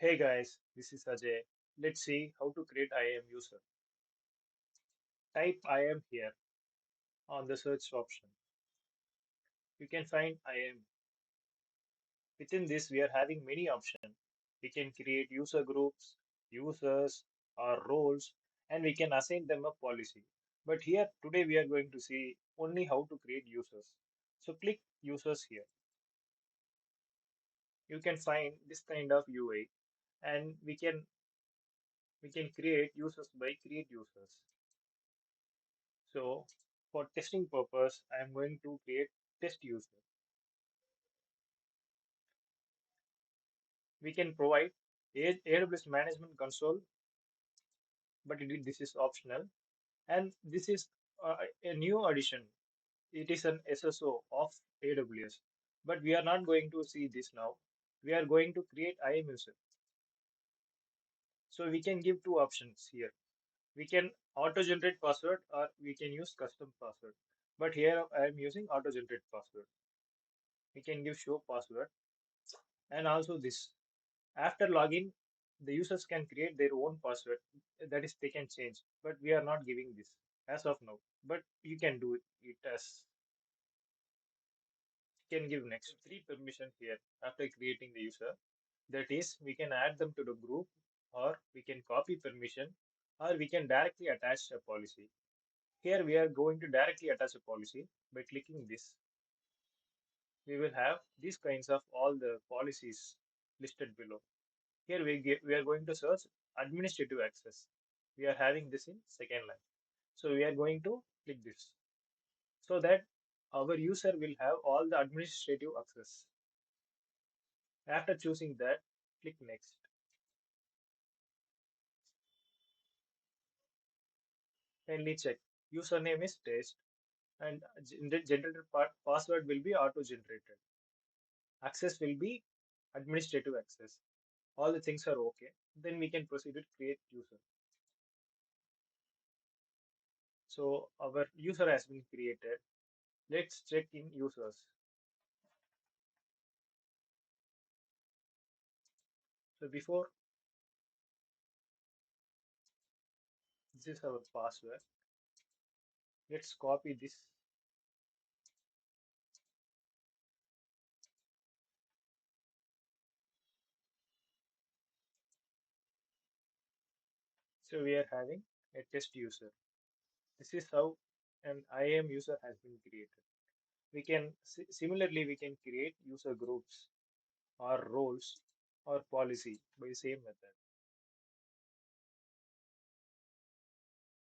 Hey guys, this is Ajay. Let's see how to create IAM user. Type IAM here on the search option. You can find IAM. Within this, we are having many options. We can create user groups, users, or roles, and we can assign them a policy. But here, today, we are going to see only how to create users. So click users here. You can find this kind of UI, and we can create users by create users. So for testing purpose, I am going to create test user. We can provide AWS management console, but this is optional. And this is a new addition. It is an SSO of AWS, but we are not going to see this now. We are going to create IAM user. So we can give two options here. We can auto-generate password or we can use custom password. But here I am using auto-generate password. We can give show password and also this. After login, the users can create their own password. That is, they can change, but we are not giving this as of now. But you can do it as you can give next three permission here after creating the user. That is, we can add them to the group, or we can copy permission, or we can directly attach a policy. Here we are going to directly attach a policy by clicking this. We will have these kinds of all the policies listed below. Here we are going to search administrative access. We are having this in second line. So we are going to click this so that our user will have all the administrative access. After choosing that, click next. Kindly check. Username is test and generated password will be auto generated. Access will be administrative access. All the things are okay. Then we can proceed with create user. So our user has been created. Let's check in users. So before this is our password. Let's copy this. So we are having a test user. This is how an IAM user has been created. We can similarly we can create user groups or roles or policy by the same method.